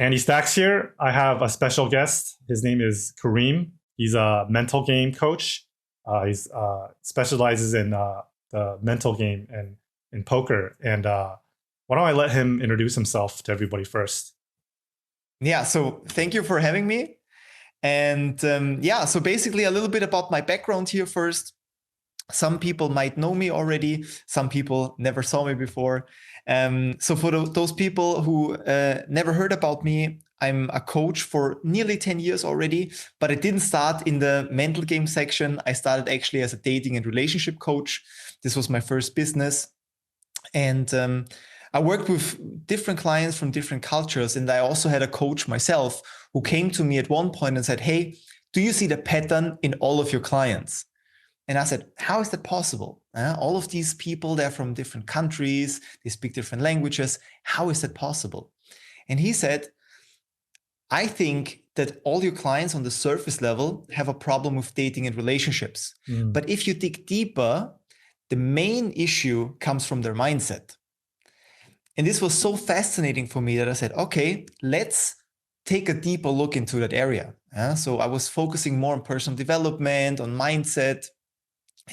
Andy Stacks here. I have a special guest. His name is Karim. He's a mental game coach. He specializes in the mental game and in poker. And why don't I let him introduce himself to everybody first? Yeah, so thank you for having me. And so basically a little bit about my background here first. Some people might know me already. Some people never saw me before. So for those people who never heard about me, I'm a coach for nearly 10 years already, but I didn't start in the mental game section. I started actually as a dating and relationship coach. This was my first business. And I worked with different clients from different cultures. And I also had a coach myself who came to me at one point and said, "Hey, do you see the pattern in all of your clients?" And I said, "How is that possible? All of these people, they're from different countries, they speak different languages. How is that possible?" And he said, "I think that all your clients on the surface level have a problem with dating and relationships. But if you dig deeper, the main issue comes from their mindset." And this was so fascinating for me that I said, okay, let's take a deeper look into that area. So I was focusing more on personal development, on mindset.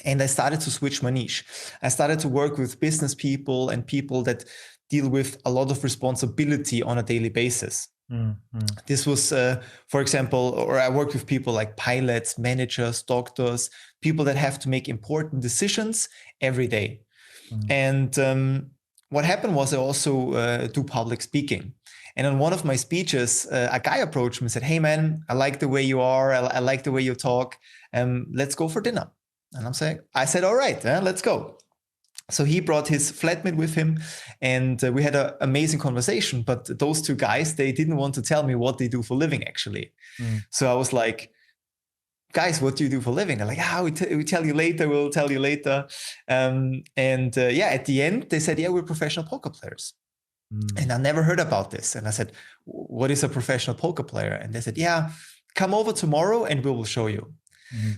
And I started to switch my niche. I started to work with business people and people that deal with a lot of responsibility on a daily basis. This was, for example, or I worked with people like pilots, managers, doctors, people that have to make important decisions every day. And what happened was I also do public speaking. And on one of my speeches, a guy approached me and said, "Hey, man, I like the way you are. I like the way you talk. Let's go for dinner." And I said, "All right, let's go." So he brought his flatmate with him and we had an amazing conversation. But those two guys, they didn't want to tell me what they do for living, actually. So I was like, "Guys, what do you do for living?" They're like, we tell you later. We'll tell you later. At the end, they said, "Yeah, we're professional poker players." And I never heard about this. And I said, "What is a professional poker player?" And they said, "Yeah, come over tomorrow and we will show you."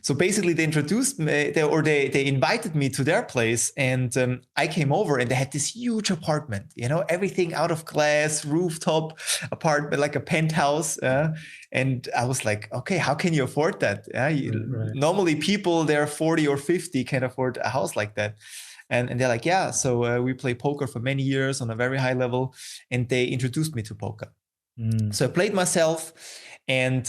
So basically they introduced me, they invited me to their place, and I came over and they had this huge apartment, everything out of glass, rooftop apartment, like a penthouse. And I was like, okay, how can you afford that? Right. Normally people, they're 40 or 50 can afford a house like that. And they're like, "Yeah, so we play poker for many years on a very high level." And they introduced me to poker. So I played myself, and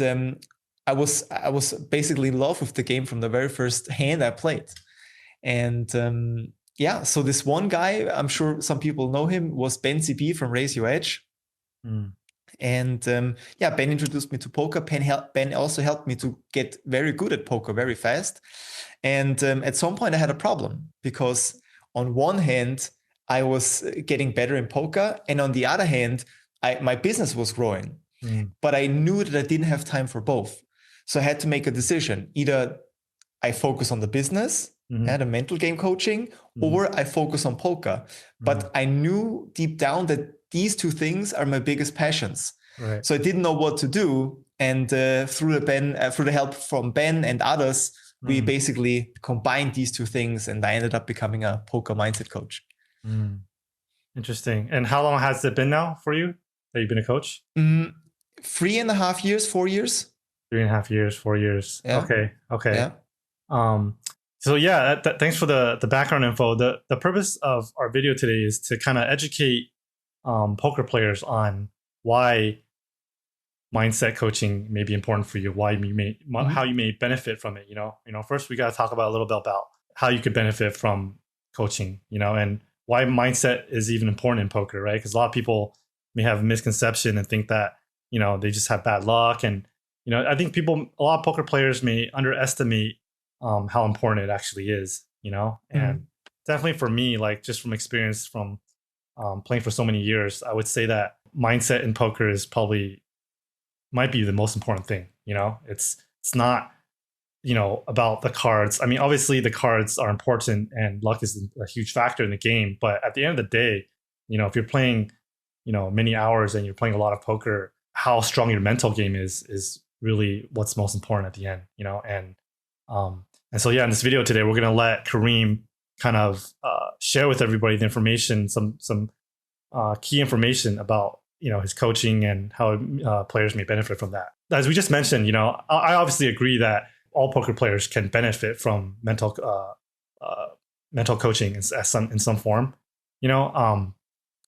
I was basically in love with the game from the very first hand I played. And so this one guy, I'm sure some people know him, was Ben CB from Raise Your Edge. And Ben introduced me to poker. Ben also helped me to get very good at poker very fast. And at some point I had a problem, because on one hand, I was getting better in poker. And on the other hand, my business was growing. But I knew that I didn't have time for both. So I had to make a decision. Either I focus on the business and the mental game coaching, or I focus on poker. But I knew deep down that these two things are my biggest passions. Right. So I didn't know what to do. And through the help from Ben and others, we basically combined these two things, and I ended up becoming a poker mindset coach. Interesting. And how long has it been now for you that you've been a coach? 3.5 years, 4 years. 3.5 years, 4 years. Yeah. Okay. Yeah. Thanks for the background info. The purpose of our video today is to kind of educate poker players on why mindset coaching may be important for you, how you may benefit from it. First we got to talk about a little bit about how you could benefit from coaching, and why mindset is even important in poker, right? Because a lot of people may have a misconception and think that they just have bad luck. And I think a lot of poker players may underestimate how important it actually is, and definitely for me, like just from experience from playing for so many years, I would say that mindset in poker might be the most important thing. It's not, about the cards. I mean, obviously the cards are important and luck is a huge factor in the game. But at the end of the day, if you're playing, many hours and you're playing a lot of poker, how strong your mental game is really what's most important at the end, And so, in this video today, we're going to let Karim kind of share with everybody the information, some key information about his coaching and how players may benefit from that. As we just mentioned, I obviously agree that all poker players can benefit from mental coaching in some form,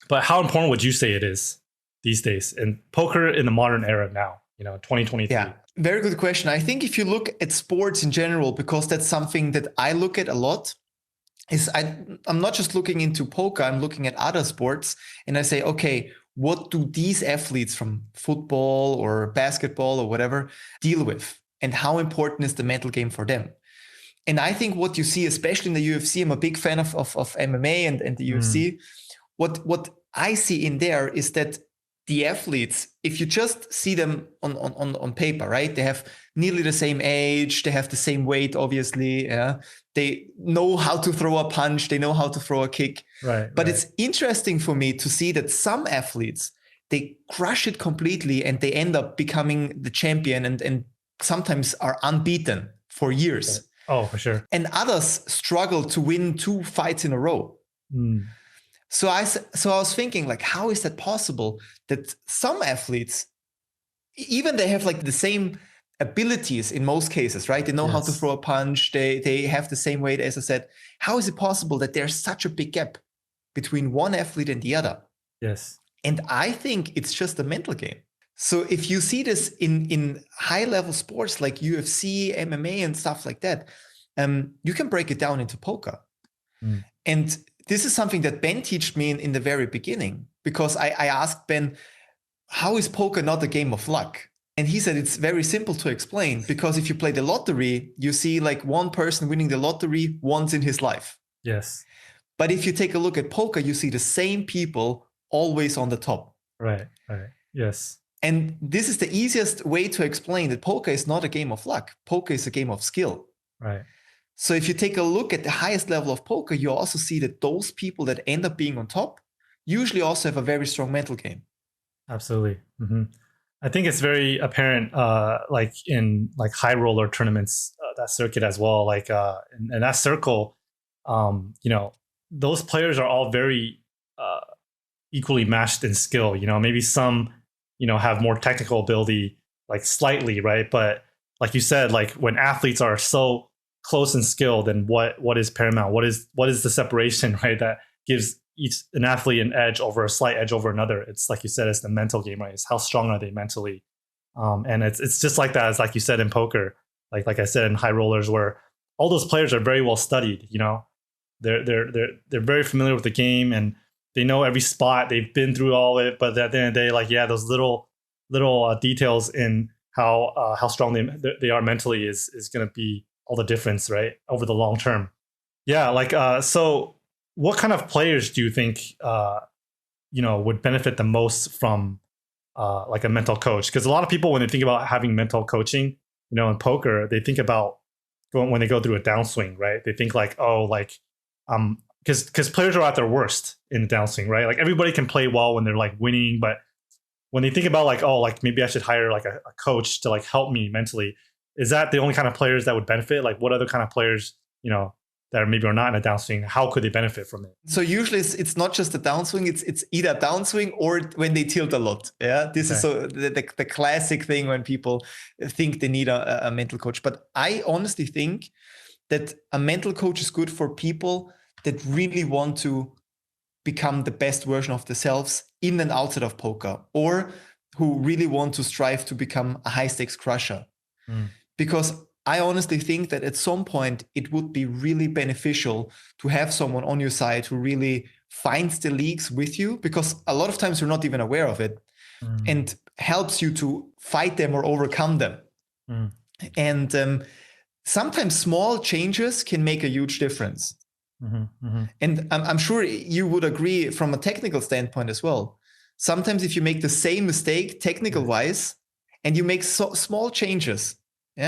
but how important would you say it is these days in poker in the modern era now, 2023? Yeah, very good question. I think if you look at sports in general, because that's something that I look at a lot, I'm not just looking into poker, I'm looking at other sports, and I say, okay, what do these athletes from football or basketball or whatever deal with? And how important is the mental game for them? And I think what you see, especially in the UFC, I'm a big fan of MMA and the UFC. What I see in there is that the athletes, if you just see them on paper, right? They have nearly the same age, they have the same weight, obviously. Yeah? They know how to throw a punch, they know how to throw a kick. Right. But it's interesting for me to see that some athletes, they crush it completely and they end up becoming the champion and sometimes are unbeaten for years. Right. Oh, for sure. And others struggle to win 2 fights in a row. So I was thinking, like, how is that possible that some athletes, even they have like the same abilities in most cases, right? They know how to throw a punch. They have the same weight, as I said. How is it possible that there's such a big gap between one athlete and the other? Yes. And I think it's just a mental game. So if you see this in high level sports like UFC, MMA and stuff like that, you can break it down into poker. And this is something that Ben taught me in the very beginning, because I asked Ben, how is poker not a game of luck? And he said, it's very simple to explain, because if you play the lottery, you see like one person winning the lottery once in his life. Yes. But if you take a look at poker, you see the same people always on the top. Right. Yes. And this is the easiest way to explain that poker is not a game of luck. Poker is a game of skill. Right. So if you take a look at the highest level of poker, you also see that those people that end up being on top usually also have a very strong mental game. Absolutely. I think it's very apparent, like in like high roller tournaments, that circuit as well. Like in that circle, those players are all very equally matched in skill. Maybe some, have more technical ability, like slightly, right? But like you said, like when athletes are so close in skill, then what is paramount? What is the separation, right? That gives an athlete an edge over a slight edge over another. It's like you said, it's the mental game, right? It's how strong are they mentally? And it's just like that, as like you said in poker, like I said in high rollers, where all those players are very well studied. They're very familiar with the game and they know every spot. They've been through all of it, but at the end of the day, like those little details in how strong they are mentally is going to be all the difference, right, over the long term. Yeah, like so what kind of players do you think would benefit the most from like a mental coach? Because a lot of people, when they think about having mental coaching, in poker, they think about when they go through a downswing, right? They think like, oh, like because players are at their worst in the downswing, right? Like everybody can play well when they're like winning, but when they think about like, oh, like maybe I should hire like a coach to like help me mentally, is that the only kind of players that would benefit? Like what other kind of players, that are maybe are not in a downswing, how could they benefit from it? So usually it's not just a downswing, it's either downswing or when they tilt a lot. Yeah, this is so the classic thing when people think they need a mental coach. But I honestly think that a mental coach is good for people that really want to become the best version of themselves in and outside of poker, or who really want to strive to become a high stakes crusher. Because I honestly think that at some point it would be really beneficial to have someone on your side who really finds the leaks with you, because a lot of times you're not even aware of it, and helps you to fight them or overcome them. And sometimes small changes can make a huge difference. And I'm sure you would agree from a technical standpoint as well. Sometimes if you make the same mistake technical wise and you make small changes,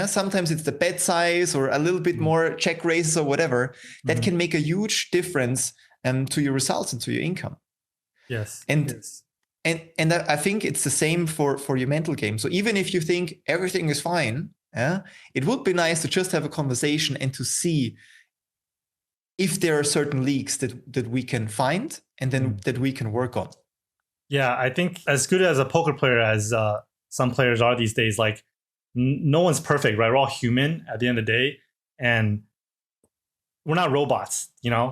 sometimes it's the bet size or a little bit more check raises or whatever, that can make a huge difference to your results and to your income. And I think it's the same for your mental game. So even if you think everything is fine, it would be nice to just have a conversation and to see if there are certain leaks that we can find and then that we can work on. Yeah, I think as good as a poker player as some players are these days, like no one's perfect, right? We're all human at the end of the day, and we're not robots.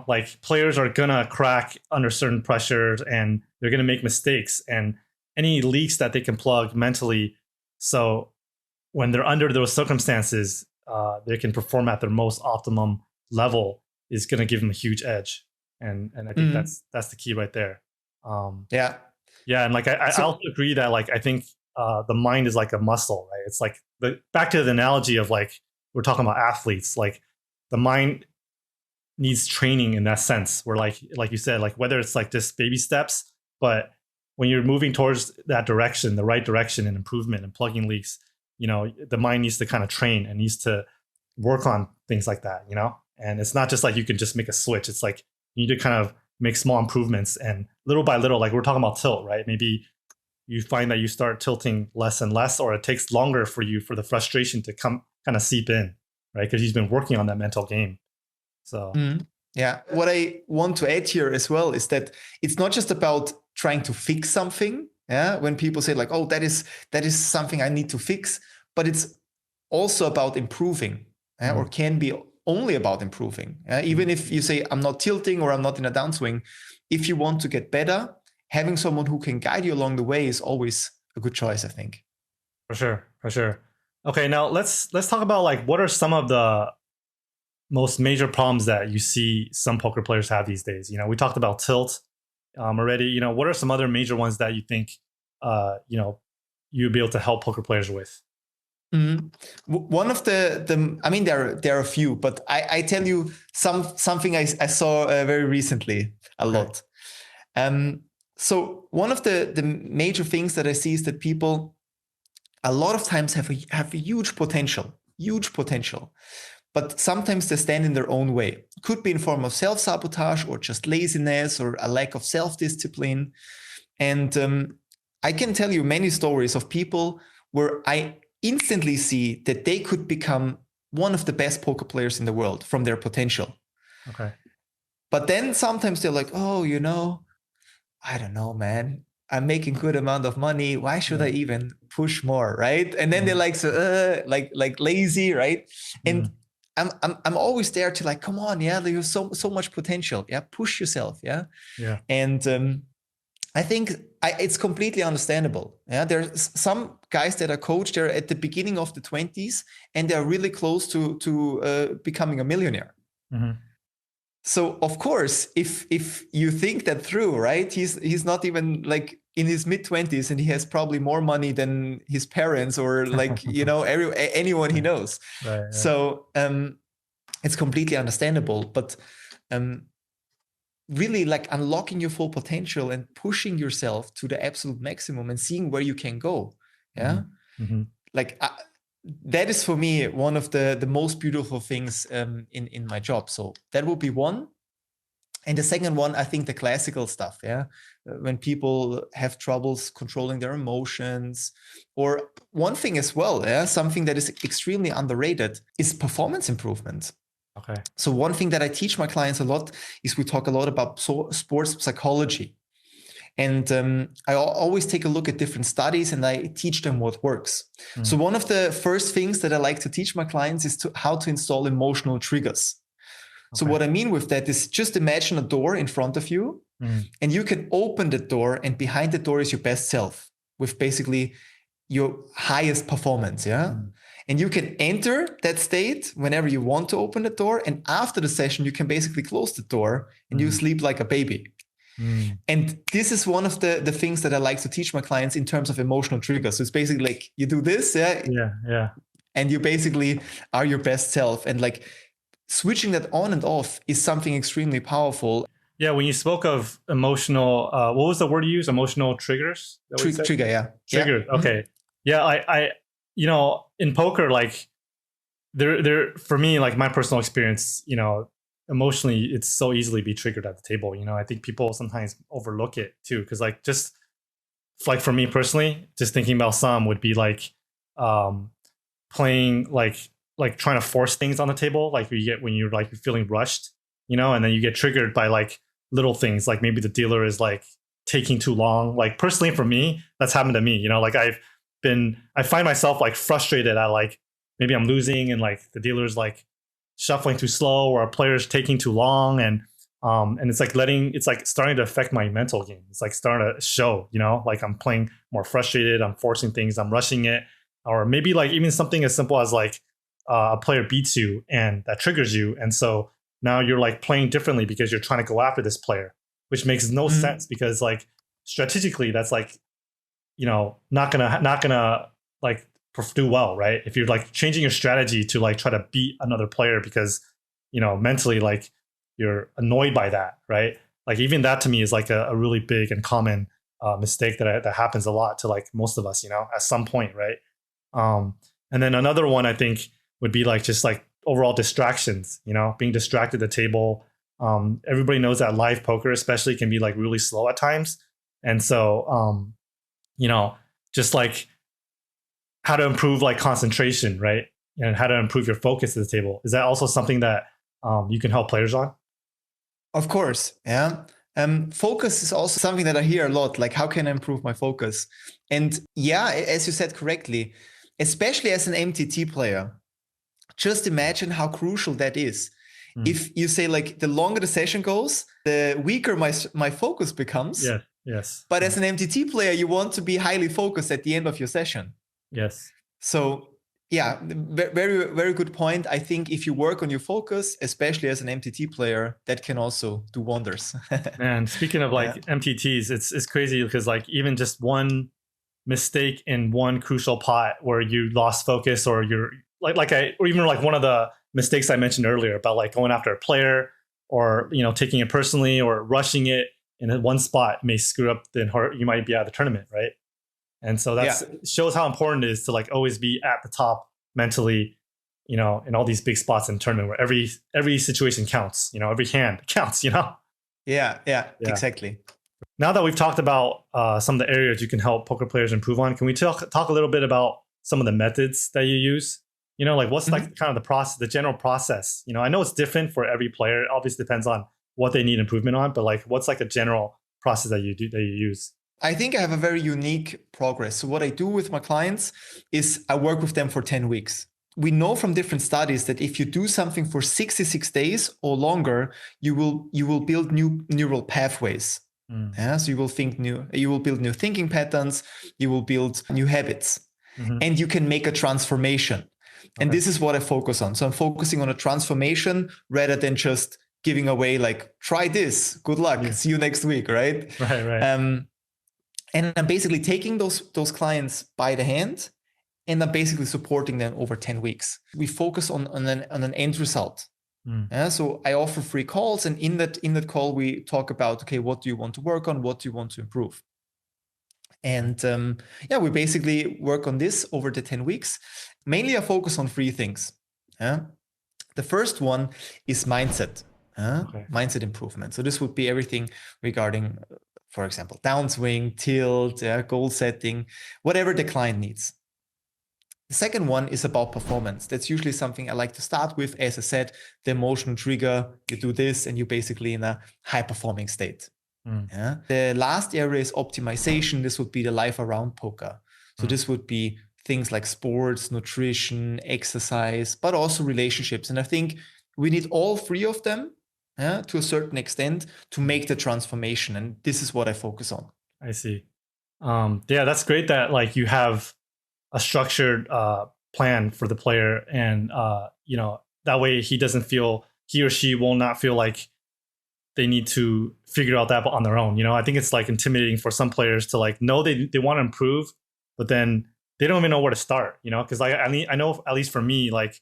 Like players are gonna crack under certain pressures, and they're gonna make mistakes, and any leaks that they can plug mentally. So when they're under those circumstances, they can perform at their most optimum level is going to give them a huge edge, and I think that's the key right there. Yeah. Yeah, and like I also agree that like I think the mind is like a muscle, right? It's like back to the analogy of like we're talking about athletes, like the mind needs training in that sense. Where like you said, like whether it's like just baby steps, but when you're moving towards that direction, the right direction and improvement and plugging leaks, the mind needs to kind of train and needs to work on things like that, and it's not just like you can just make a switch. It's like you need to kind of make small improvements and little by little, like we're talking about tilt, right? Maybe you find that you start tilting less and less, or it takes longer for you for the frustration to come kind of seep in, right? Because he's been working on that mental game. So yeah, what I want to add here as well is that it's not just about trying to fix something. Yeah, when people say like, "Oh, that is something I need to fix," but it's also about improving, or can be only about improving. Even if you say I'm not tilting or I'm not in a downswing, if you want to get better, having someone who can guide you along the way is always a good choice, I think. For sure. Okay, now let's talk about like what are some of the most major problems that you see some poker players have these days. We talked about tilt already. What are some other major ones that you think you'd be able to help poker players with? One of the I mean there are a few, but I tell you something I saw very recently a lot. So one of the major things that I see is that people a lot of times have a huge potential, but sometimes they stand in their own way. Could be in form of self-sabotage or just laziness or a lack of self-discipline. And I can tell you many stories of people where I instantly see that they could become one of the best poker players in the world from their potential. Okay. But then sometimes they're like, oh, I don't know, man. I'm making good amount of money. Why should I even push more, right? And then they're like, like lazy, right? And I'm always there to like, come on, yeah, there's so much potential. Yeah, push yourself, yeah. And I think it's completely understandable. Yeah, there's some guys that are coached. They're at the beginning of the 20s, and they're really close to becoming a millionaire. So of course, if you think that through, right? He's not even like in his mid-20s, and he has probably more money than his parents or like anyone he knows. Right. So it's completely understandable, but really like unlocking your full potential and pushing yourself to the absolute maximum and seeing where you can go. Yeah. Like that is for me one of the most beautiful things in my job. So that would be one. And the second one, I think the classical stuff. Yeah. When people have troubles controlling their emotions, or one thing as well, yeah, something that is extremely underrated is performance improvement. Okay. So one thing that I teach my clients a lot is we talk a lot about sports psychology. And I always take a look at different studies and I teach them what works. So one of the first things that I like to teach my clients is how to install emotional triggers. So what I mean with that is just imagine a door in front of you and you can open the door, and behind the door is your best self with basically your highest performance. Yeah. And you can enter that state whenever you want to open the door. And after the session, you can basically close the door and you sleep like a baby. And this is one of the things that I like to teach my clients in terms of emotional triggers. So it's basically like you do this, and you basically are your best self. And like switching that on and off is something extremely powerful. Yeah, when you spoke of emotional, what was the word you used? Emotional triggers? Trigger, yeah. Triggers, okay. Yeah, I in poker, like there for me, like my personal experience, emotionally, it's so easily be triggered at the table. I think people sometimes overlook it too, because like just like for me personally, just thinking about some would be like playing like trying to force things on the table, like you get when you're like feeling rushed, and then you get triggered by like little things, like maybe the dealer is like taking too long. Like personally for me, that's happened to me. You know, like I find myself like frustrated at like maybe I'm losing and like the dealer's like shuffling too slow or a player's taking too long, and it's like starting to affect my mental game. It's like starting to show, you know, like I'm playing more frustrated, I'm forcing things, I'm rushing it, or maybe like even something as simple as like a player beats you and that triggers you, and so now you're like playing differently because you're trying to go after this player, which makes no sense because like strategically that's like, you know, not gonna like do well, right? If you're like changing your strategy to like try to beat another player because, you know, mentally like you're annoyed by that, right? Like even that to me is like a really big and common mistake that happens a lot to like most of us, you know, at some point, right? And then another one I think would be like just like overall distractions, you know, being distracted at the table. Everybody knows that live poker especially can be like really slow at times. And so, you know, just like how to improve like concentration, right? And how to improve your focus at the table. Is that also something that you can help players on? Of course, yeah. Focus is also something that I hear a lot. Like, how can I improve my focus? And yeah, as you said correctly, especially as an MTT player, just imagine how crucial that is. If you say like the longer the session goes, the weaker my focus becomes. Yeah. Yes. But as an MTT player, you want to be highly focused at the end of your session. Yes. So yeah, very, very good point. I think if you work on your focus, especially as an MTT player, that can also do wonders. Man, speaking of like MTTs, it's crazy because like even just one mistake in one crucial pot where you lost focus, or you're or even like one of the mistakes I mentioned earlier about like going after a player, or, you know, taking it personally or rushing it in one spot may screw up you might be out of the tournament, right? And so that shows how important it is to like always be at the top mentally, you know, in all these big spots in the tournament where every situation counts, you know, every hand counts, you know? Yeah, exactly. Now that we've talked about some of the areas you can help poker players improve on, can we talk a little bit about some of the methods that you use? You know, like what's like kind of the process, the general process? You know, I know it's different for every player. It obviously depends on what they need improvement on, but like what's like a general process that you use? I think I have a very unique progress. So what I do with my clients is I work with them for 10 weeks. We know from different studies that if you do something for 66 days or longer, you will build new neural pathways. Yeah, so you will build new thinking patterns, you will build new habits, and you can make a transformation. And this is what I focus on. So I'm focusing on a transformation rather than just giving away like, try this, good luck, see you next week, right? Right. And I'm basically taking those clients by the hand, and I'm basically supporting them over 10 weeks. We focus on an end result. Yeah, so I offer free calls, and in that call we talk about, okay, what do you want to work on? What do you want to improve? And we basically work on this over the 10 weeks. Mainly I focus on 3 things. The first one is mindset. Mindset improvement. So this would be everything regarding, for example, downswing, tilt, goal setting, whatever the client needs. The second one is about performance. That's usually something I like to start with. As I said, the emotional trigger, you do this and you're basically in a high performing state. The last area is optimization. This would be the life around poker. So this would be things like sports, nutrition, exercise, but also relationships. And I think we need all 3 of them to a certain extent to make the transformation. And this is what I focus on. I see. That's great that like you have a structured plan for the player, and you know, that way he or she will not feel like they need to figure out that on their own. You know, I think it's like intimidating for some players to like know they want to improve, but then they don't even know where to start. You know, because like I know at least for me, like,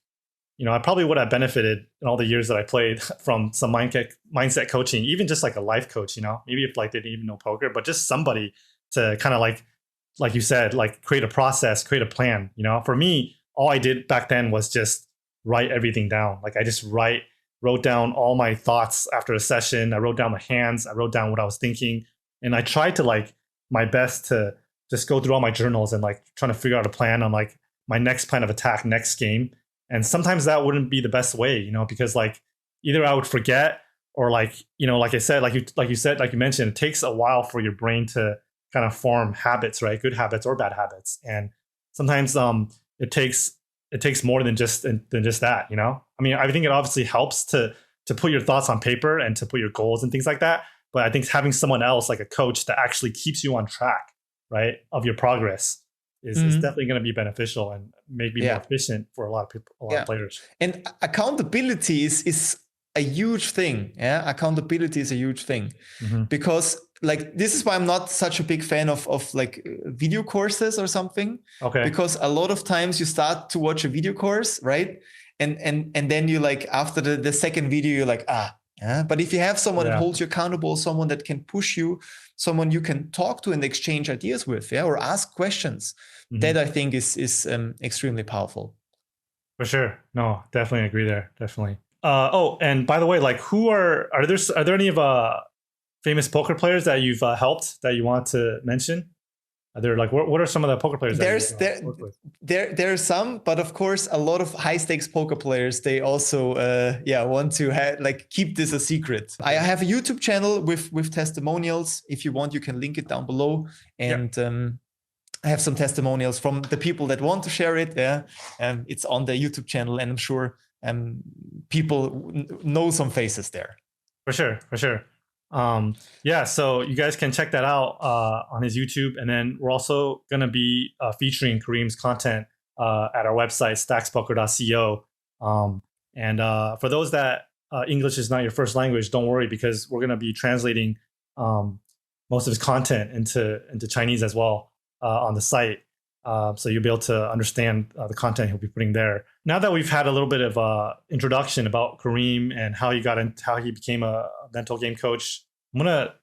you know, I probably would have benefited in all the years that I played from some mindset coaching, even just like a life coach. You know, maybe if like they didn't even know poker, but just somebody to kind of like you said, like create a process, create a plan. You know, for me, all I did back then was just write everything down. Like I just wrote down all my thoughts after a session. I wrote down the hands. I wrote down what I was thinking. And I tried to like my best to just go through all my journals and like trying to figure out a plan on like my next plan of attack next game. And sometimes that wouldn't be the best way, you know, because like either I would forget or like, like I said, like you mentioned, it takes a while for your brain to kind of form habits, right? Good habits or bad habits. And sometimes it takes more than just that, I mean, I think it obviously helps to put your thoughts on paper and to put your goals and things like that. But I think having someone else like a coach that actually keeps you on track, right, of your progress is definitely going to be beneficial and maybe more efficient for a lot of people, a lot of players. And accountability is a huge thing. Yeah, accountability is a huge thing because like this is why I'm not such a big fan of like video courses or something. Okay. Because a lot of times you start to watch a video course, right? And then you like after the second video you're like yeah. But if you have someone that holds you accountable, someone that can push you, someone you can talk to and exchange ideas with, or ask questions, that I think is extremely powerful. For sure. No, definitely agree there. Definitely. Oh, and by the way, like, are there any of famous poker players that you've helped that you want to mention? Are there like what are some of the poker players? There are some, but of course, a lot of high stakes poker players, they also want to keep this a secret. I have a YouTube channel with testimonials. If you want, you can link it down below, and I have some testimonials from the people that want to share it. It's on the YouTube channel, and I'm sure people know some faces there. For sure. So you guys can check that out on his YouTube, and then we're also going to be featuring Karim's content at our website, stackspoker.co. And for those that English is not your first language, don't worry, because we're going to be translating most of his content into Chinese as well on the site. So you'll be able to understand the content he'll be putting there. Now that we've had a little bit of introduction about Karim and how he became a mental game coach, I'm gonna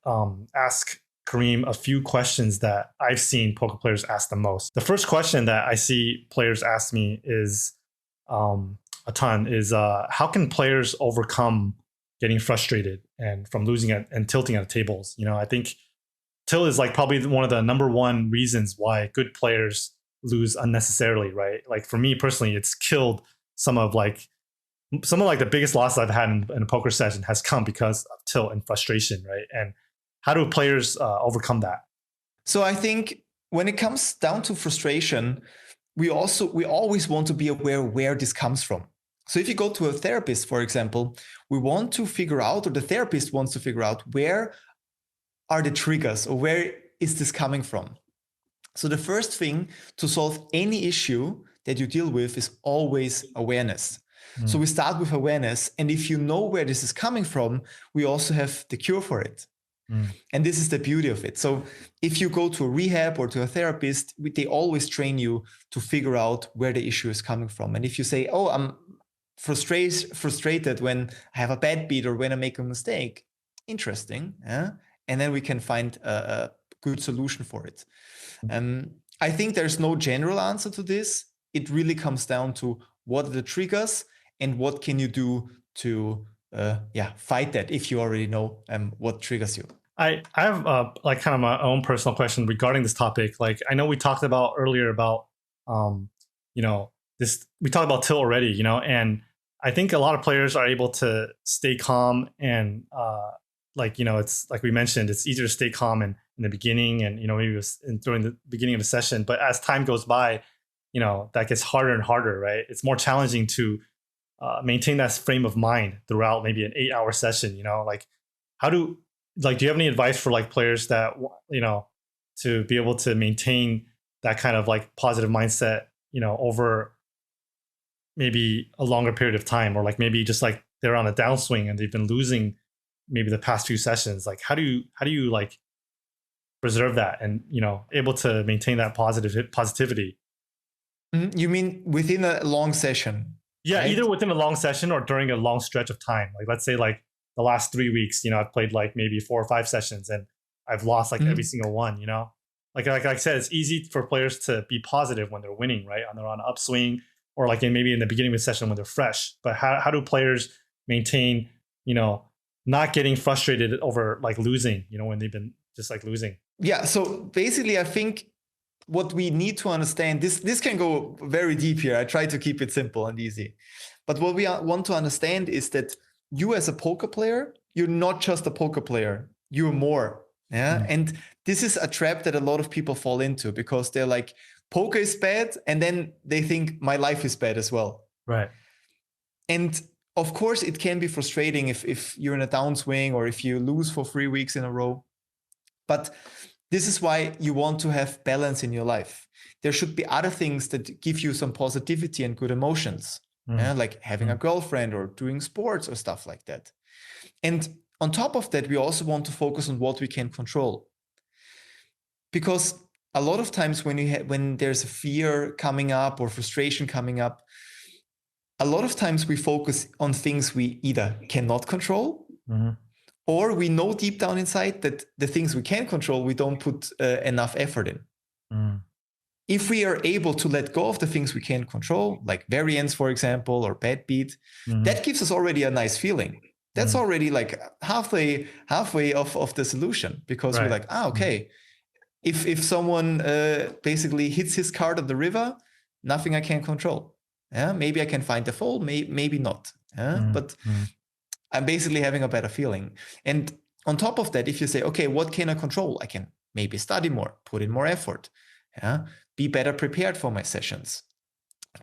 ask Karim a few questions that I've seen poker players ask the most. The first question that I see players ask me is a ton is how can players overcome getting frustrated and from losing and tilting at the tables? I think tilt is like probably one of the number one reasons why good players lose unnecessarily, right? Like for me personally, it's killed some of the biggest losses I've had in a poker session has come because of tilt and frustration, right? And how do players overcome that? So I think when it comes down to frustration, we always want to be aware where this comes from. So if you go to a therapist, for example, we want to figure out, or the therapist wants to figure out, where are the triggers, or where is this coming from? So the first thing to solve any issue that you deal with is always awareness. So we start with awareness, and if you know where this is coming from, we also have the cure for it. And this is the beauty of it. So if you go to a rehab or to a therapist, they always train you to figure out where the issue is coming from. And if you say, oh, I'm frustrated when I have a bad beat or when I make a mistake, interesting, and then we can find a good solution for it. I think there's no general answer to this. It really comes down to what are the triggers and what can you do to fight that if you already know what triggers you. I have like kind of my own personal question regarding this topic. Like I know we talked about earlier about we talked about tilt already, and I think a lot of players are able to stay calm and it's like we mentioned, it's easier to stay calm in the beginning and maybe during the beginning of the session, but as time goes by, that gets harder and harder, right? It's more challenging to maintain that frame of mind throughout maybe an 8-hour session. Like do you have any advice for like players that to be able to maintain that kind of like positive mindset over maybe a longer period of time, or like maybe just like they're on a downswing and they've been losing maybe the past few sessions? Like how do you like preserve that and able to maintain that positivity? You mean within a long session? Yeah, right? Either within a long session or during a long stretch of time. Like let's say like the last 3 weeks, I've played like maybe 4 or 5 sessions and I've lost like every single one. Like I said, it's easy for players to be positive when they're winning, right? And they're on an upswing, or like maybe in the beginning of the session when they're fresh. But how do players maintain, not getting frustrated over like losing, when they've been just like losing? Yeah. So basically, I think what we need to understand, this can go very deep here. I try to keep it simple and easy. But what we want to understand is that you as a poker player, you're not just a poker player, you're more. Yeah. And this is a trap that a lot of people fall into, because they're like, poker is bad, and then they think my life is bad as well. Right. And of course, it can be frustrating if you're in a downswing or if you lose for 3 weeks in a row. But this is why you want to have balance in your life. There should be other things that give you some positivity and good emotions, like having a girlfriend or doing sports or stuff like that. And on top of that, we also want to focus on what we can control. Because a lot of times when there's a fear coming up or frustration coming up, a lot of times we focus on things we either cannot control, or we know deep down inside that the things we can control, we don't put enough effort in. If we are able to let go of the things we can control, like variance, for example, or bad beat, that gives us already a nice feeling. That's already like halfway of the solution, because we're like, okay, if someone basically hits his card on the river, nothing I can control. Yeah, maybe I can find the fall, maybe not. But I'm basically having a better feeling. And on top of that, if you say, okay, what can I control? I can maybe study more, put in more effort, be better prepared for my sessions,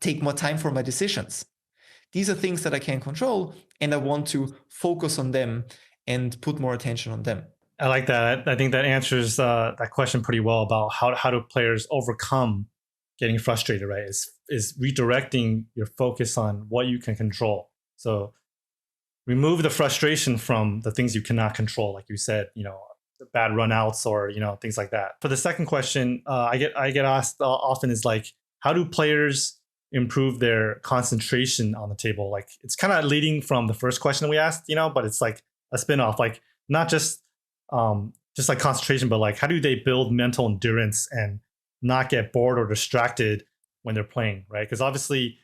take more time for my decisions. These are things that I can control, and I want to focus on them and put more attention on them. I like that. I think that answers that question pretty well about how do players overcome getting frustrated, right? Is redirecting your focus on what you can control. So remove the frustration from the things you cannot control, like you said, the bad runouts or things like that. For the second question, I get asked often is like, how do players improve their concentration on the table? Like, it's kind of leading from the first question we asked, but it's like a spin-off, like not just like concentration, but like, how do they build mental endurance and not get bored or distracted when they're playing, right? Because obviously,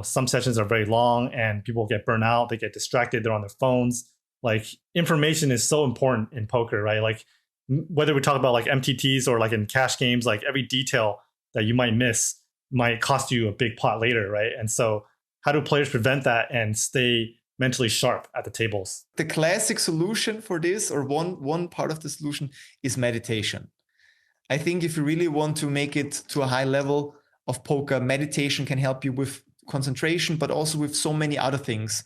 some sessions are very long and people get burnt out, they get distracted, they're on their phones. Like, information is so important in poker, right? Like, whether we talk about like MTTs or like in cash games, like every detail that you might miss might cost you a big pot later, right? And so how do players prevent that and stay mentally sharp at the tables? The classic solution for this, or one part of the solution, is meditation. I think if you really want to make it to a high level of poker, meditation can help you with concentration, but also with so many other things.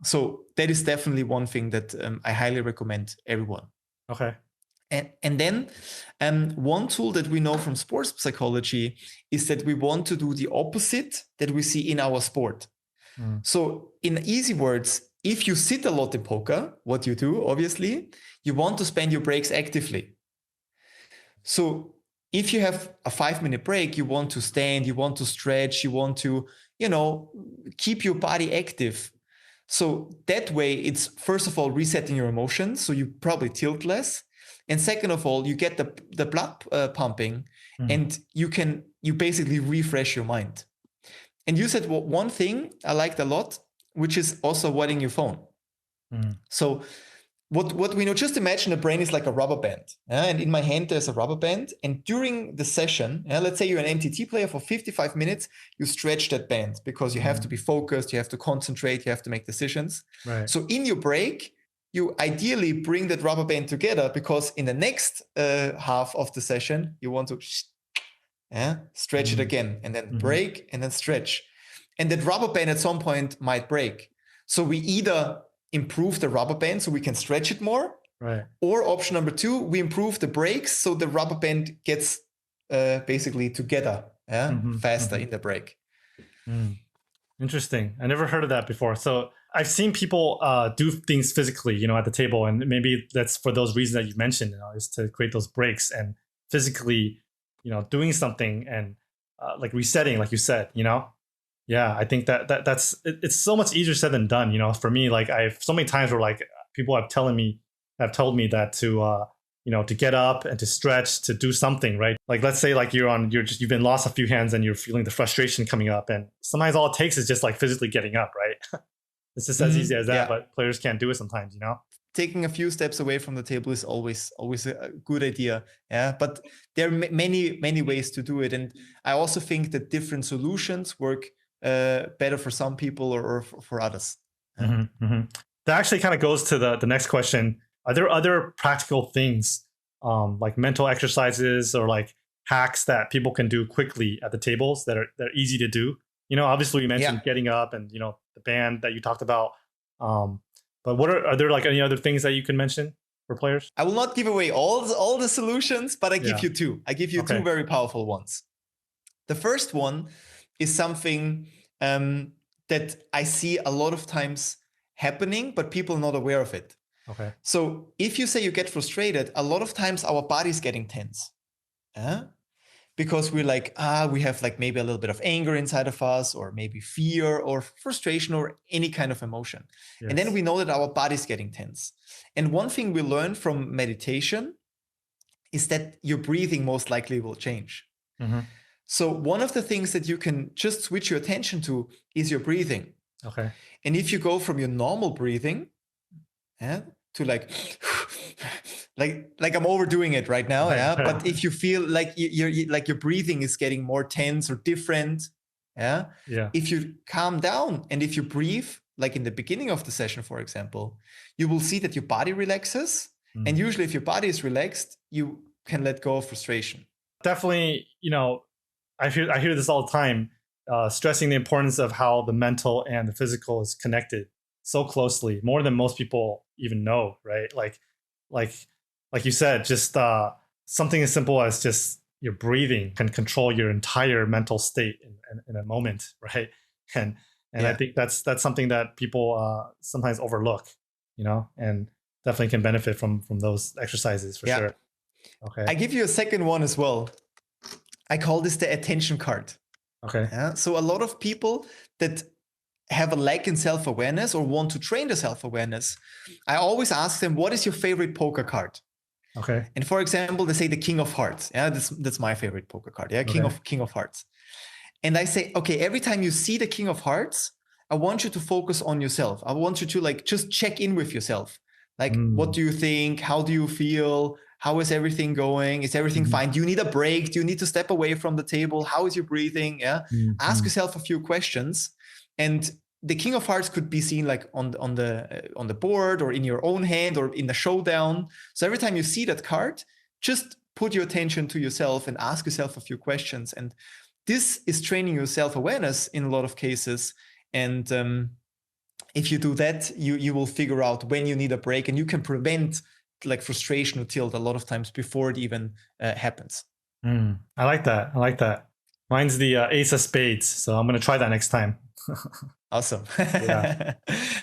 So that is definitely one thing that I highly recommend everyone. Okay. And then one tool that we know from sports psychology is that we want to do the opposite that we see in our sport. So in easy words, if you sit a lot in poker, what you do, obviously, you want to spend your breaks actively. So if you have a 5-minute break, you want to stand, you want to stretch, you want to, keep your body active. So that way, it's first of all resetting your emotions. So you probably tilt less. And second of all, you get the blood pumping, and you basically refresh your mind. And you said one thing I liked a lot, which is also avoiding your phone. So what we know, just imagine the brain is like a rubber band. And in my hand, there's a rubber band. And during the session, let's say you're an MTT player for 55 minutes, you stretch that band because you have to be focused, you have to concentrate, you have to make decisions. Right. So in your break, you ideally bring that rubber band together, because in the next half of the session, you want to stretch it again, and then break, and then stretch. And that rubber band at some point might break. So we either improve the rubber band so we can stretch it more, right? Or option number 2, we improve the breaks so the rubber band gets basically together faster in the break. Interesting. I never heard of that before. So I've seen people do things physically, at the table, and maybe that's for those reasons that you mentioned, is to create those breaks and physically, doing something and like resetting, like you said, Yeah, I think that's it's so much easier said than done. For me, like I've so many times where like people have told me that to get up and to stretch, to do something, right? Like let's say like you've been lost a few hands and you're feeling the frustration coming up, and sometimes all it takes is just like physically getting up, right? It's just as easy as that, but players can't do it sometimes, Taking a few steps away from the table is always a good idea. Yeah, but there are many ways to do it, and I also think that different solutions work better for some people or for others. that actually kind of goes to the next question. Are there other practical things, like mental exercises or like hacks that people can do quickly at the tables that are easy to do? Obviously you mentioned getting up and the band that you talked about. But are there like any other things that you can mention for players? I will not give away all the solutions, but I give you two. I give you two very powerful ones. The first one is something that I see a lot of times happening, but people are not aware of it. Okay. So if you say you get frustrated, a lot of times our body's getting tense. Because we're like, we have like maybe a little bit of anger inside of us, or maybe fear or frustration or any kind of emotion. Yes. And then we know that our body's getting tense. And one thing we learn from meditation is that your breathing most likely will change. Mm-hmm. So one of the things that you can just switch your attention to is your breathing. Okay. And if you go from your normal breathing to like I'm overdoing it right now, but if you feel like your breathing is getting more tense or different, if you calm down and if you breathe like in the beginning of the session, for example, you will see that your body relaxes. And usually if your body is relaxed, you can let go of frustration. Definitely, I hear this all the time, stressing the importance of how the mental and the physical is connected so closely, more than most people even know, right? Like you said, just something as simple as just your breathing can control your entire mental state in a moment, right? And I think that's something that people sometimes overlook, and definitely can benefit from those exercises for sure. Okay. I give you a second one as well. I call this the attention card. Okay. So a lot of people that have a lack in self-awareness or want to train the self-awareness, I always ask them, what is your favorite poker card? Okay. And for example, they say the King of Hearts. Yeah, that's my favorite poker card. Yeah, King of Hearts. And I say, okay, every time you see the King of Hearts, I want you to focus on yourself. I want you to like just check in with yourself. Like, what do you think? How do you feel? How is everything going? Is everything fine? Do you need a break? Do you need to step away from the table? How is your breathing? Yeah. Ask yourself a few questions. And the King of Hearts could be seen like on the board or in your own hand or in the showdown. So every time you see that card, just put your attention to yourself and ask yourself a few questions. And this is training your self-awareness in a lot of cases. And if you do that, you will figure out when you need a break, and you can prevent like frustration or tilt a lot of times before it even happens. I like that. Mine's the Ace of Spades, so I'm going to try that next time. Awesome.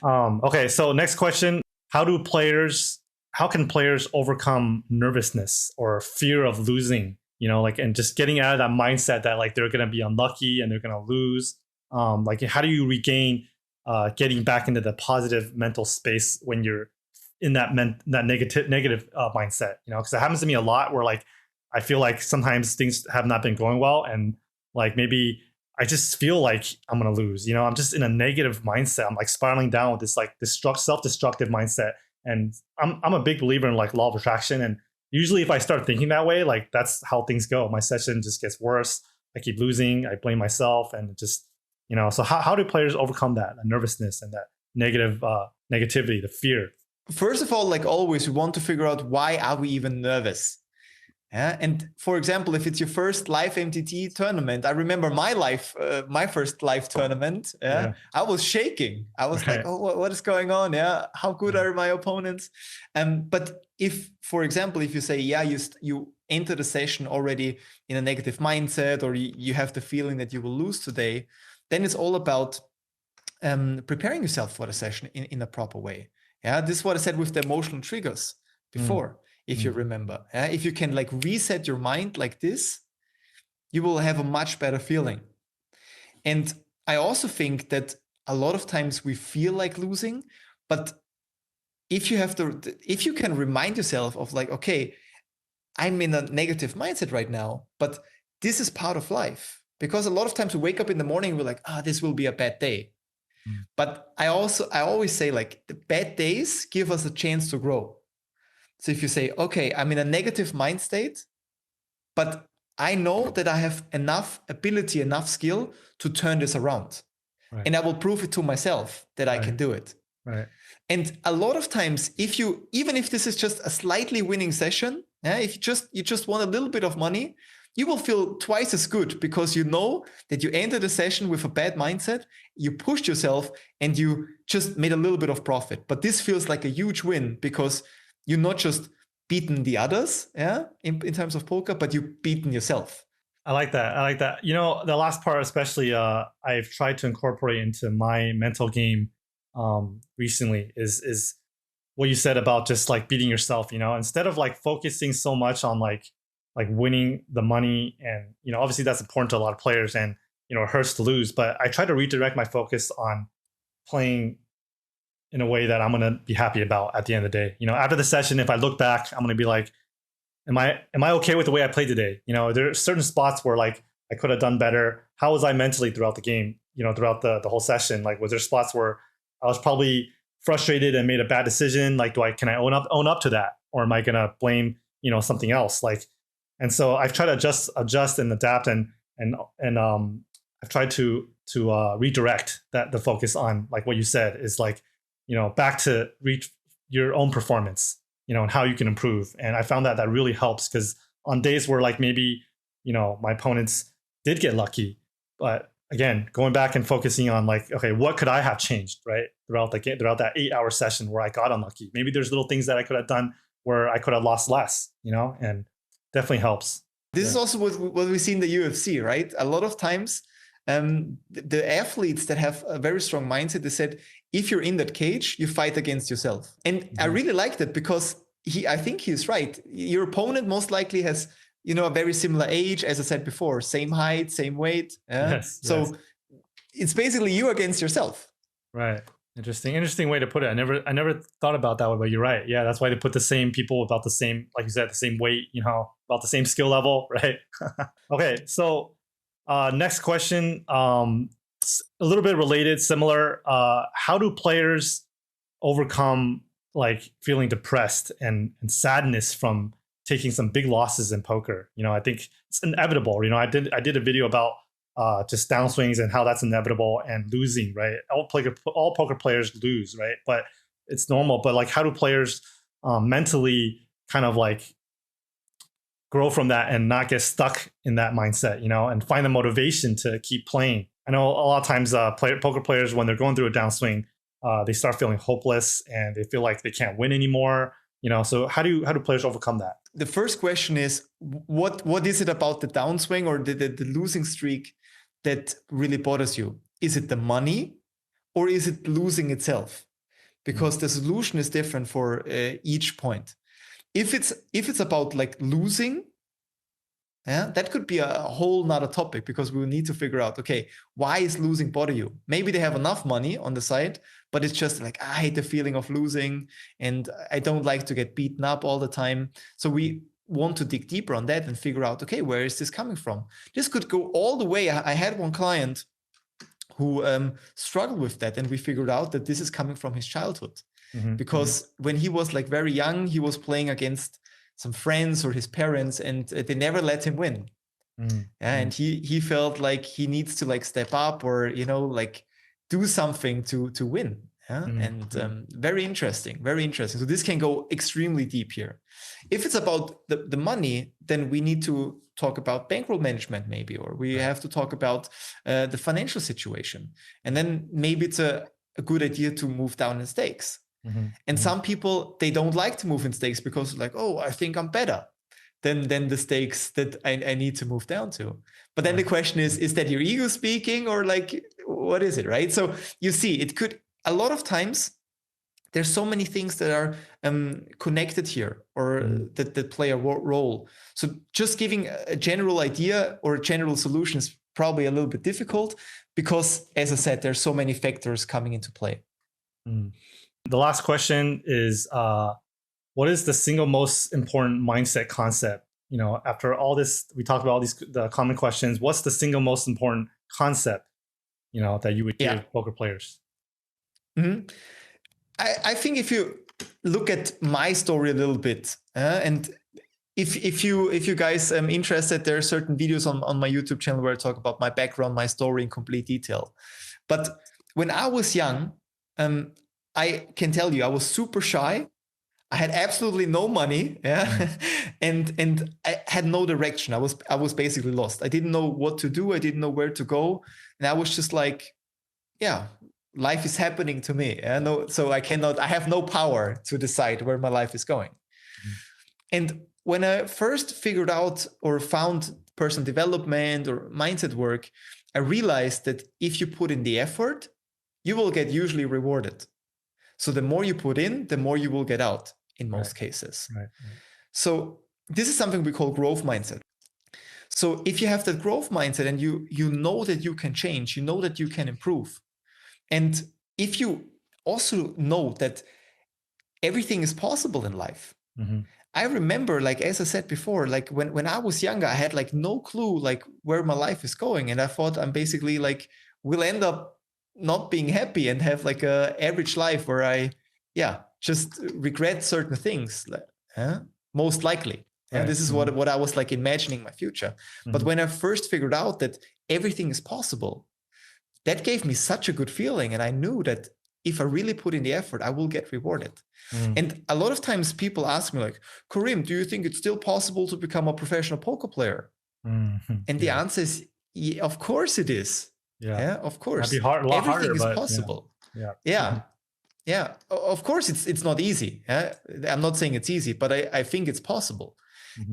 Okay, so next question. How can players overcome nervousness or fear of losing, and just getting out of that mindset that like they're going to be unlucky and they're going to lose? Like, how do you regain getting back into the positive mental space when you're in that negative mindset? Because it happens to me a lot where like I feel like sometimes things have not been going well, and like maybe I just feel like I'm gonna lose. I'm just in a negative mindset. I'm like spiraling down with this like self-destructive mindset. And I'm a big believer in like law of attraction. And usually if I start thinking that way, like that's how things go. My session just gets worse. I keep losing. I blame myself, and just So how do players overcome that nervousness and that negativity, the fear? First of all, like always, we want to figure out why are we even nervous. And for example, if it's your first live MTT tournament, I remember my first live tournament. I was shaking. I was like, oh, what is going on? Yeah, how good are my opponents? But if, for example, if you say, you enter the session already in a negative mindset, or you have the feeling that you will lose today, then it's all about preparing yourself for the session in a proper way. This is what I said with the emotional triggers before. If you remember, if you can like reset your mind like this, you will have a much better feeling. And I also think that a lot of times we feel like losing, but if you can remind yourself of like, okay, I'm in a negative mindset right now, but this is part of life. Because a lot of times we wake up in the morning, we're like, this will be a bad day. But I always say like the bad days give us a chance to grow. So if you say, okay, I'm in a negative mind state, but I know that I have enough ability, enough skill to turn this around. Right. And I will prove it to myself that I can do it. Right. And a lot of times, even if this is just a slightly winning session, if you just want a little bit of money, you will feel twice as good because you know that you entered a session with a bad mindset, you pushed yourself, and you just made a little bit of profit. But this feels like a huge win because you're not just beaten the others, in terms of poker, but you've beaten yourself. I like that. I like that. You know, the last part especially, I've tried to incorporate into my mental game recently is what you said about just like beating yourself. You know, instead of like focusing so much on like winning the money, and you know, obviously that's important to a lot of players, and you know, it hurts to lose. But I try to redirect my focus on playing in a way that I'm gonna be happy about at the end of the day. You know, after the session, if I look back, I'm gonna be like, am I okay with the way I played today? You know, there are certain spots where like I could have done better. How was I mentally throughout the game? You know, throughout the whole session? Like, was there spots where I was probably frustrated and made a bad decision? Like, can I own up to that, or am I gonna blame, you know, something else? Like, and so I've tried to adjust and adapt, and I've tried to redirect the focus on, like what you said, is like, you know, back to reach your own performance, you know, and how you can improve. And I found that really helps, because on days where like maybe, you know, my opponents did get lucky, but again, going back and focusing on like, okay, what could I have changed, right, throughout the game, throughout that 8-hour session where I got unlucky? Maybe there's little things that I could have done where I could have lost less, you know, and definitely helps. This is also what we see in the UFC, right? A lot of times, the athletes that have a very strong mindset, they said, if you're in that cage, you fight against yourself. And I really like that, because I think he's right. Your opponent most likely has, you know, a very similar age, as I said before, same height, same weight. So it's basically you against yourself. Right. Interesting way to put it. I never thought about that way, but you're right. Yeah, that's why they put the same people about the same, like you said, the same weight, you know, about the same skill level, right? Okay, so next question, a little bit related, similar. How do players overcome like feeling depressed and sadness from taking some big losses in poker? You know, I think it's inevitable. You know, I did a video about just downswings and how that's inevitable, and losing, right? All poker players lose, right? But it's normal. But like, how do players mentally kind of like grow from that and not get stuck in that mindset, you know, and find the motivation to keep playing? I know a lot of times poker players, when they're going through a downswing, they start feeling hopeless and they feel like they can't win anymore, you know. So how do players overcome that? The first question is, what is it about the downswing or the losing streak that really bothers you? Is it the money, or is it losing itself? Because the solution is different for each point. If it's about like losing, that could be a whole nother topic, because we will need to figure out, okay, why is losing bother you? Maybe they have enough money on the side, but it's just like, I hate the feeling of losing and I don't like to get beaten up all the time. So we want to dig deeper on that and figure out, okay, where is this coming from? This could go all the way. I had one client who struggled with that, and we figured out that this is coming from his childhood. Because when he was like very young, he was playing against some friends or his parents, and they never let him win. And he felt like he needs to like step up, or, you know, like do something to win. And very interesting. So this can go extremely deep here. If it's about the money, then we need to talk about bankroll management maybe, or we have to talk about the financial situation. And then maybe it's a good idea to move down in stakes. And some people, they don't like to move in stakes because like, oh, I think I'm better than the stakes that I need to move down to. But then the question is that your ego speaking, or like, what is it, right? So you see, it could, a lot of times, there's so many things that are connected here, or that play a role. So just giving a general idea or a general solution is probably a little bit difficult, because, as I said, there's so many factors coming into play. The last question is, what is the single most important mindset concept? You know, after all this, we talked about all the common questions. What's the single most important concept, you know, that you would give poker players? I think if you look at my story a little bit, and if you guys are interested, there are certain videos on my YouTube channel where I talk about my background, my story in complete detail. But when I was young, I can tell you, I was super shy. I had absolutely no money, yeah, and I had no direction. I was basically lost. I didn't know what to do. I didn't know where to go, and I was just like, yeah, life is happening to me. Yeah? No, so I have no power to decide where my life is going. Mhm. And when I first figured out or found personal development or mindset work, I realized that if you put in the effort, you will get usually rewarded. So the more you put in, the more you will get out in most cases. Right. So this is something we call growth mindset. So if you have that growth mindset and you know that you can change, you know that you can improve. And if you also know that everything is possible in life. Mm-hmm. I remember, like, as I said before, like when I was younger, I had like no clue like where my life is going. And I thought I'm basically like, will end up not being happy and have like a average life where I, just regret certain things, most likely. And this is what I was like imagining my future. But when I first figured out that everything is possible, that gave me such a good feeling. And I knew that if I really put in the effort, I will get rewarded. And a lot of times people ask me like, Karim, do you think it's still possible to become a professional poker player? And the answer is, yeah, of course it is. Yeah, of course. That'd be hard, a lot Everything harder, is but possible. Yeah. Yeah. Of course, it's not easy. I'm not saying it's easy, but I think it's possible.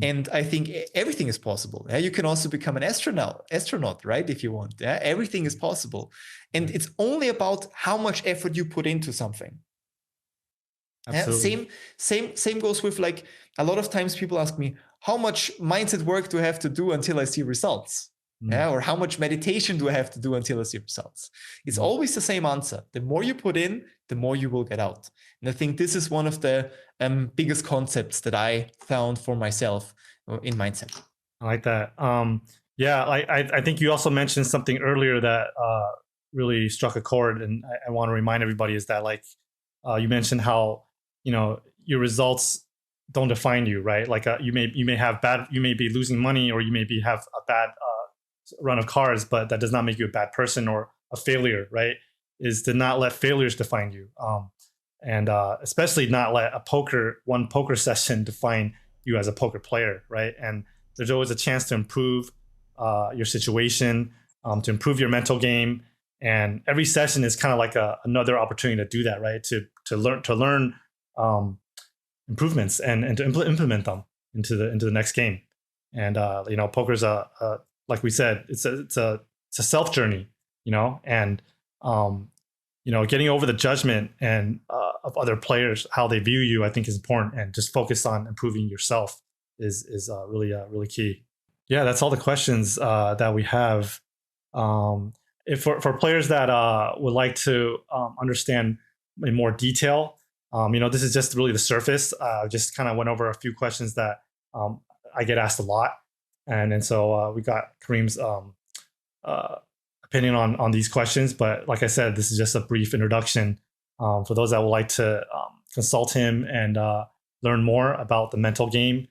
And I think everything is possible. You can also become an astronaut, right? If you want. Everything is possible. And it's only about how much effort you put into something. Absolutely. Same goes with, like, a lot of times people ask me, how much mindset work do I have to do until I see results? Or how much meditation do I have to do until I see results? It's always the same answer. The more you put in, the more you will get out. And I think this is one of the biggest concepts that I found for myself in mindset. I like that. I think you also mentioned something earlier that really struck a chord, and I want to remind everybody is that, like, you mentioned how, your results don't define you, right? Like, you may be losing money, or you may have a bad run of cards, but that does not make you a bad person or a failure, right? Is to not let failures define you, and especially not let one poker session define you as a poker player, right? And there's always a chance to improve your situation, to improve your mental game, and every session is kind of like another opportunity to do that, right? To learn improvements and to implement them into the next game. And poker's like we said, it's a self journey, and getting over the judgment and of other players, how they view you, I think is important, and just focus on improving yourself is really key. Yeah, that's all the questions that we have. If for players that would like to understand in more detail, this is just really the surface. Just kind of went over a few questions that I get asked a lot. And so we got Karim's opinion on these questions. But like I said, this is just a brief introduction for those that would like to consult him and learn more about the mental game.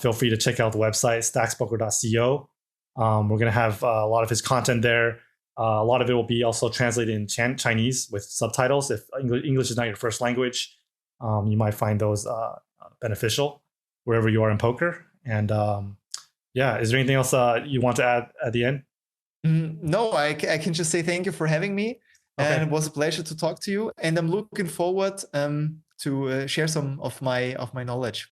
Feel free to check out the website, stackspoker.co. We're going to have a lot of his content there. A lot of it will be also translated in Chinese with subtitles. If English is not your first language, you might find those beneficial wherever you are in poker. And is there anything else you want to add at the end? No, I can just say thank you for having me. Okay. And it was a pleasure to talk to you. And I'm looking forward to share some of my knowledge.